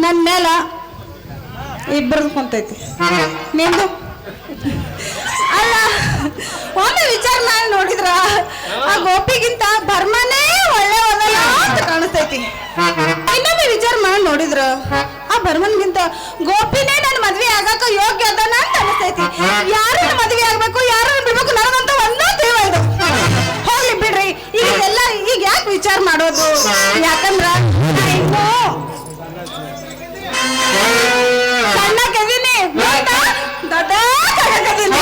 ನನ್ನ ಮೇಲ ಇಬ್ಬರದು ಕುಂತೈತಿ ನಿಂದು ಅಲ್ಲ ಒಮ್ಮೆ ವಿಚಾರ ಮಾಡಿ ನೋಡಿದ್ರ ಆ ಗೋಪಿಗಿಂತ ಬರ್ಮನೇ ಒಳ್ಳೆ ಹೋದಲ್ಲ ಅಂತ ಕಾಣಿಸ್ತೈತಿ ಇನ್ನೊಮ್ಮೆ ವಿಚಾರ ಮಾಡಿ ನೋಡಿದ್ರ ಆ ಬರ್ಮನ್ಗಿಂತ ಗೋಪಿನೇ ನನ್ನ ಮದ್ವೆ ಆಗಾಕ ಯೋಗ್ಯ ಅದಾನ ಅಂತ ಅನಿಸ್ತೈತಿ ಯಾರನ್ನ ಮದ್ವೆ ಆಗ್ಬೇಕು ಯಾರನ್ನ ಬಿಡ್ಬೇಕು ನನಗಂತ ಒಂದೇ ದೇವ ಇದು ಹೋಗ್ಲಿ ಬಿಡ್ರಿ ಈಗ ಎಲ್ಲ ಈಗ ಯಾಕೆ ವಿಚಾರ ಮಾಡೋದು ಯಾಕಂದ್ರ ಇನ್ನು ಸಣ್ಣಕ್ಕಿದೀನಿ ದೊಡ್ಡ ಕಡಕದೀನಿ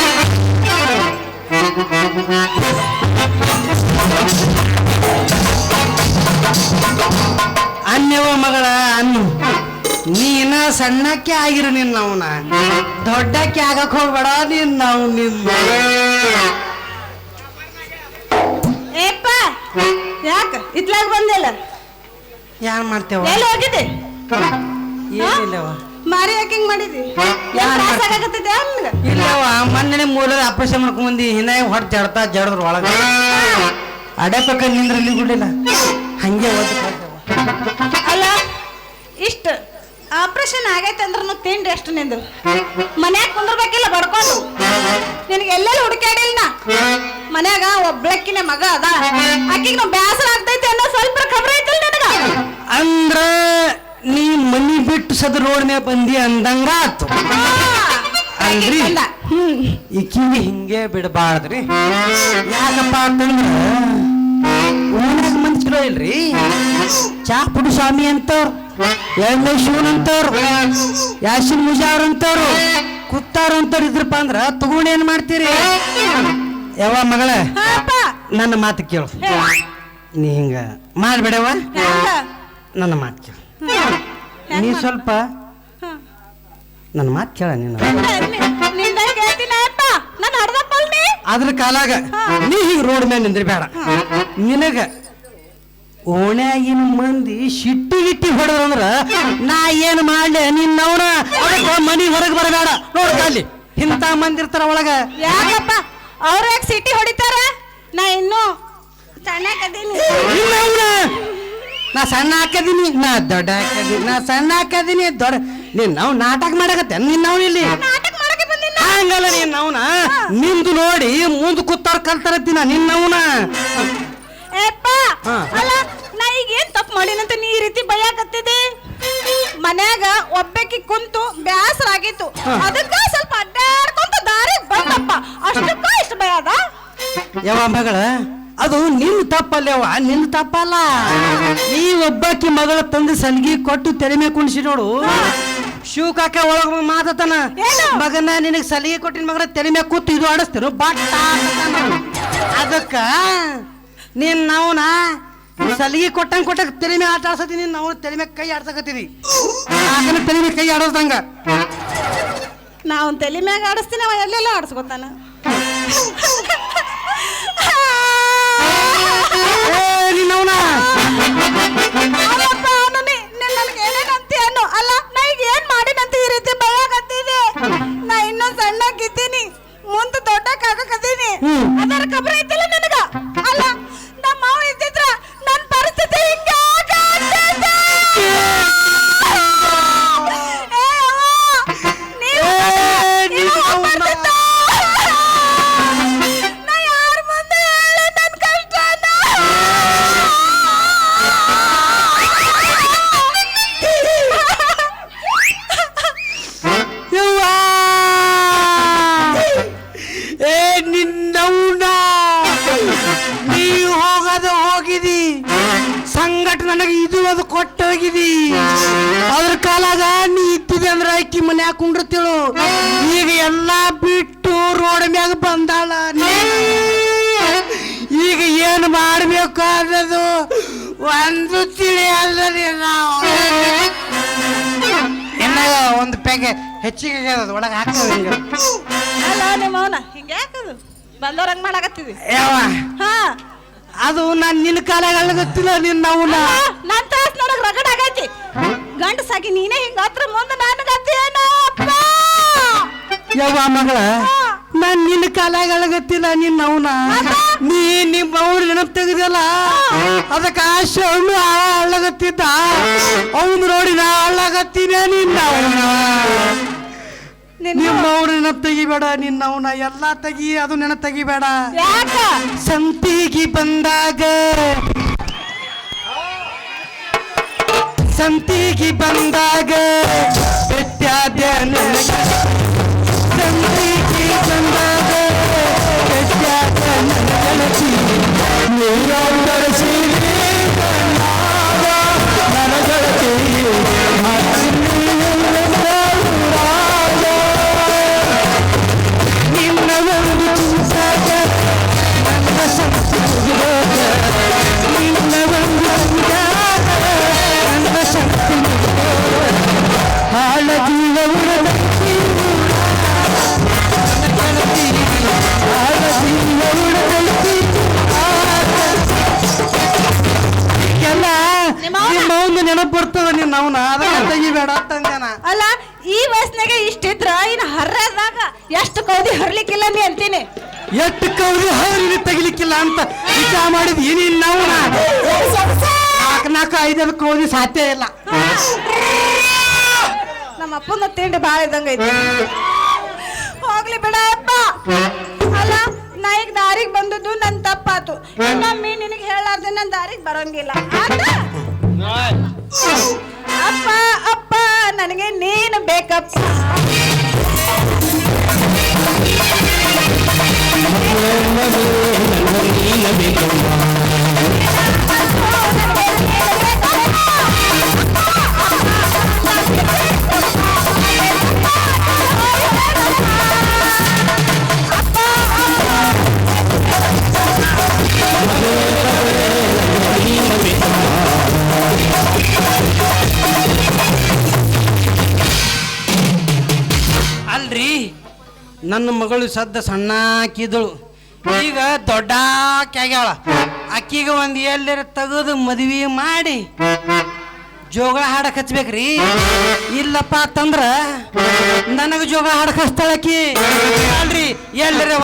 ಅನ್ನವ ಮಗಳ ಅನ್ನು ನೀನ ಸಣ್ಣಕ್ಕೆ ಆಗಿರು ನಿನ್ನವನ ದೊಡ್ಡಕ್ಕೆ ಆಗಕ್ ಹೋಗ್ಬೇಡ ನಾವು ನಿನ್ನ ಏಪ್ಪ ಯಾಕ ಇತ್ಲಾಗ ಬಂದಿಲ್ಲ ಯಾರು ಮಾಡ್ತೇವ ಎಲ್ಲಿ ಹೋಗಿದ್ದೆ ಏನಿಲ್ಲವ ಮಾರಿ ಯಾಕಿಂಗ್ ಮಾಡಿದಿ ಆಗತ್ತಿದ್ದೆ ನಿನಗ ಇಲ್ಲವ ಮೊನ್ನೆ ಮೂಲದ ಆಪರೇಷನ್ ಮಾಡ್ಕೊಂಡ್ ಬಂದಿ ಹಿನ್ನ ಹೊಟ್ಟು ಜಡದ್ರ ಒಳಗ ಅಡೆ ಪಕ್ಕ ನಿಂದ್ರಲ್ಲಿ ಗುಡ್ಡಿಲ್ಲ ಹಂಗೆ ಅಲ್ಲ ಇಷ್ಟ ಆಪರೇಷನ್ ಆಗೈತೆ ಅಂದ್ರೂ ತಿಂಡಿ ಎಷ್ಟು ನಿಂದು ಮನ್ಯಾಗ ಕುಂದ್ರಬೇಕಿಲ್ಲ ಬಡ್ಕೊಂಡು ನಿನಗೆ ಎಲ್ಲೆಲ್ಲಿ ಹುಡುಕಾಡಿಲ್ಲ ಮನ್ಯಾಗ ಒಬ್ಳಕ್ಕಿನ ಮಗ ಅದ ಆಕಿಗೆ ನಾವು ಬೇಸರ ಆಗ್ತೈತೆ ಅನ್ನೋ ಸ್ವಲ್ಪ ಖಬರ್ ಐತಿಲ್ಲ ನನಗ ಅಂದ್ರ ನೀ ಮನಿ ಬಿಟ್ಟು ಸದ ರೋಡ್ ಮ್ಯಾಗ ಬಂದಿ ಅಂದಂಗ ಆತು ಅಂದ್ರಿ ಈಕಿಗೆ ಹಿಂಗೆ ಬಿಡಬಾರ್ದ್ರಿ ಯಾಕಪ್ಪ ಅಂತಂದ್ರ ಊರಾಗ ಮಂದಿ ಚಲೋ ಇಲ್ರಿ ಚಾ ಪುಡು ಸ್ವಾಮಿ ಅಂತವ್ರು ಎಣ್ಣೆ ಶಿವನ್ ಅಂತವ್ರು ಯಾಸಿನ್ ಮುಜಾವ್ರ ಅಂತವ್ರು ಕುತ್ತಾರ ಅಂತವ್ರು ಇದ್ರಪ್ಪ ಅಂದ್ರ ತಗೊಂಡ್ ಏನ್ ಮಾಡ್ತೀರಿ ಯಾವ ಮಗಳ ನನ್ನ ಮಾತು ಕೇಳು ನೀ ಹಿಂಗ ಮಾಡ್ಬೇಡವ ನನ್ನ ಮಾತು ಕೇಳು ನೀ ಸ್ವಲ್ಪ ನನ್ನ ಮಾತು ಕೇಳ ನೀನು ಅದ್ರ ಕಾಲಾಗ ನೀ ಹಿಂಗ ರೋಡ್ ಮೇಲೆ ನಿಂದ್ರಿ ಬೇಡ ನಿನಗ ಓಣ್ಯಾಗಿನ ಮಂದಿ ಶಿಟ್ಟಿ ಹೊಡೆದ್ರಂದ್ರ ನಾ ಏನ್ ಮಾಡ್ಲೆ ನಿನ್ನವನ ಅದಕ್ಕೆ ಮನಿ ಹೊರಗೆ ಬರಬೇಡ ನೋಡ್ಕ ಅಲ್ಲಿ ಇಂಥ ಮಂದಿ ಇರ್ತಾರ ಒಳಗ ಯಾಕಪ್ಪ ಅವ್ರ ಯಾಕೆ ಸಿಟಿ ಹೊಡಿತಾರ ನಾ ಇನ್ನು ನಾ ಸಣ್ಣ ಹಾಕದೀನಿ ನಾ ದೊಡ್ಡ ಹಾಕದೀನಿ ನಾ ಸಣ್ಣ ಹಾಕದೀನಿ ದೊಡ್ಡ ನೀನ್ ನಾವು ನಾಟಕ ಮಾಡಕತ್ತೆ ನಿನ್ನವ್ ಇಲ್ಲಿ ಹಂಗಲ್ಲ ನಿನ್ನವನ ನಿಂದು ನೋಡಿ ಮುಂದ್ ಕೂತಾರ ಕಲ್ತಾರತ್ತಿನ ನಿನ್ನವನ ಅಲ್ಲ ನಾ ಈಗ ಏನ್ ತಪ್ಪು ಮಾಡಿನಂತ ನೀ ಈ ರೀತಿ ಭಯಕತ್ತಿದೆ ಮನ್ಯಾಗ ಒಬ್ಬಾಕಿ ಕುಂತು ಬ್ಯಾಸರ ಆಗಿತ್ತು ಅದಕ್ಕ ಸ್ವಲ್ಪ ಅಡ್ಡಾಡ್ಕೊಂತ ದಾರಿ ಬಂದಪ್ಪ ಅಷ್ಟಕ್ಕ ಇಷ್ಟ ಭಯ ಅದ ಯಾವ ಮಗಳ ಅದು ನಿನ್ ತಪ್ಪಲ್ಲವ ನಿನ್ ತಪ್ಪಲ್ಲ ನೀ ಒಬ್ಬಾಕಿ ಮಗಳ ತಂದು ಸಲ್ಗಿ ಕೊಟ್ಟು ತೆರೆ ಮೇಲೆ ಕುಣಿಸಿ ನೋಡು ಶಿವ ಕಾಕ ಒಳಗ ಮಾತಾನ ಮಗನ ನಿನಗೆ ಸಲಿಗೆ ಕೊಟ್ಟಿನ ಮಗನ ತೆರೆ ಮೇಲೆ ಕೂತು ಇದು ಆಡಿಸ್ತೇನು ಬಟ್ ಅದಕ್ಕ ನೀನ್ ನಾವ್ನ ಸಲಿಗೆ ಕೊಟ್ಟಂಗ ತೆರೆ ಮೇಲೆ ಆಟ ಆಡ್ಸತೀನಿ ನಾವು ತೆರೆ ಮೇಲೆ ಕೈ ಆಡ್ಸಕತ್ತೀವಿ ಆಕನ ತೆರೆ ಮೇಲೆ ಕೈ ಆಡೋದಂಗ ನಾವು ತಲೆ ಮ್ಯಾಗ ಆಡಿಸ್ತೀನಿ ಅವ ಎಲ್ಲೆಲ್ಲ ಆಡಿಸ್ಕೊತಾನ ನಿನ್ನವನ ನನಗೆ ಏನೇನಂತ ಅನ್ನು ಅಲ್ಲ ನಾ ಈಗ ಏನ್ ಮಾಡಿನಂತ ಈ ರೀತಿ ಭಯ ಆಗತ್ತಿದೆ ನಾ ಇನ್ನೂ ಸಣ್ಣಕ್ಕಿದ್ದೀನಿ ಮುಂದೆ ದೊಡ್ಡಕ್ಕಾಗಕತ್ತೀನಿ ಅದರ ಖಬರ್ ಐತಿಲ್ಲ ನನಗ ಅಲ್ಲ ನಮ್ಮ ಮಾವ ಇದ್ದಿದ್ರ ನನ್ನ ಪರಿಸ್ಥಿತಿ ಹಿಂಗ ಸಂಗಟ ನನಗೆ ಇದು ಅದು ಕೊಟ್ಟೋಗಿದಿ ಅದ್ರ ಕಾಲಾಗ ನೀ ಇದ್ದಿದೆ ಅಂದ್ರೆ ಆಕಿ ಮನ್ಯಾಗ ಕುಂಡಿರ್ತೇಳು ಈಗ ಎಲ್ಲಾ ಬಿಟ್ಟು ರೋಡ್ ಮ್ಯಾಗ ಬಂದಾಳ ಈಗ ಏನ್ ಮಾಡ್ಬೇಕು ಅನ್ನೋದು ಒಂದು ತಿಳಿಯಲ್ಲ ನಾವು ಎನ್ನಾಗ ಒಂದು ಪೆಗೆ ಹೆಚ್ಚಿಗೆ ಒಳಗೆ ಹಾಕೋದು ಅಲ್ಲ ನಿಮ್ಮ ಅವನ ಹಿಂಗೆ ಯಾಕದು ಬಂದವ್ರಂಗ್ ಮಾಡಾಕತ್ತಿದ್ವಿ ಯಾವ ಹಾ ಅದು ನಾನು ನಿನ್ನ ಕಾಲಾಗ ಗೊತ್ತಿಲ್ಲ ನಿನ್ನ ಅವನ ನನ್ನ ತಾಸ್ ನನಗೆ ರಗಡ ಆಗೈತಿ ಗಂಡಸಾಗಿ ನೀನೇ ಹಿಂಗ ಹತ್ರ ಮುಂದೆ ನನಗತ್ತೇನೋ ಯಾವ ಮಗಳ ನಾನು ನಿನ್ನ ಕಾಲಾಗ ಗೊತ್ತಿಲ್ಲ ನಿನ್ನ ಅವನ ನಿಮ್ಮ ಅವ್ರ ನೆನಪು ತೆಗೆದಲ್ಲ ಅದಕ್ಕೆ ಆಶೆ ಹಣ್ಣು ಹಾಳಾಗತ್ತಿದ್ದ ಅವನು ನೋಡಿ ನಾ ಹಾಳಾಗತ್ತೀನಿ ನಿಮ್ಮ ಅವ್ರ ನೆನಪು ತೆಗಿಬೇಡ ನಿನ್ನವನ ಎಲ್ಲ ತೆಗಿ ಅದು ನೆನಪು ತೆಗಿಬೇಡ ಸಂತಿಗೆ ಬಂದಾಗ ಬೆಟ್ಟಾದ ನನಗೆ ಸಂತಿಗೆ ಬಂದಾಗ ಬೆಟ್ಟಾದ ನನ್ನ ಗೆಳತಿ ನನ್ನ ಗೆಳತಿ ನಿನ್ನ ಒಂದು ಚಿಂತಾಗ ನನ್ನ ಸಂತಿ ನಿನ್ನ ಒಂದು ನನ್ನ ಸಂತಿ ಹಾಳ ಜೀವ ಉಡದಕ್ಕಿ ಹಾಳ ಜೀವ ಉಡದಕ್ಕಿ ಎಲ್ಲ ನಿಮ್ಮ ಒಂದು ನೆನಪು ಬರ್ತದ ನೀನು ಅವನ ಅದಕ್ಕೆ ತೆಗಿಬೇಡ ಅಂತಂದೇನ ಅಲ್ಲ ಈ ವಯಸ್ಸಿನಾಗ ಇಷ್ಟಿದ್ರ ಇನ್ನು ಹರ್ರದಾಗ ಎಷ್ಟು ಕೌದಿ ಹರ್ಲಿಕ್ಕಿಲ್ಲ ನೀ ಅಂತೀನಿ ಎಷ್ಟು ಕೌದಿ ಹೌರಿ ತೆಗಿಲಿಕ್ಕಿಲ್ಲ ಅಂತ ವಿಚಾರ ಮಾಡಿದ್ ಏನೇನು ನಾವು ನಾಲ್ಕು 5 ಕೌದಿ ಸಾಧ್ಯ ಇಲ್ಲ ನಮ್ಮ ಅಪ್ಪನ ತಿಂಡಿ ಭಾಳ ಇದ್ದಂಗ ಐತಿ ಹೋಗ್ಲಿ ಬಿಡ ಅಪ್ಪ ಅಲ್ಲ ನಾ ಈಗ ದಾರಿಗೆ ಬಂದದ್ದು ನನ್ ತಪ್ಪಾತು ಇನ್ನೊಮ್ಮೆ ನಿನಗೆ ಹೇಳಾರ್ದೆ ನನ್ ದಾರಿಗೆ ಬರೋಂಗಿಲ್ಲ ಅಪ್ಪ ಅಪ್ಪ ನನಗೆ ನೀನು ಬೇಕಪ್ಪ ಅಲ್ರಿ ನನ್ನ ಮಗಳು ಸದ್ದ ಸಣ್ಣ ಹಾಕಿದಳು ಈಗ ದೊಡ್ಡ ಆಗ್ಯಾಳ ಅಕ್ಕಿಗೆ ಒಂದು ಎಲ್ಲರ ತೆಗೆದು ಮದುವೆ ಮಾಡಿ ಜೋಗಳ ಹಾಡಕ್ ಹಚ್ಬೇಕ್ರಿ ಇಲ್ಲಪ್ಪ ಅಂತಂದ್ರ ನನಗೆ ಜೋಗ ಹಾಡಕ್ ಹಚ್ತಾಳಕಿ ಅಲ್ರಿ ಎಲ್ಲರ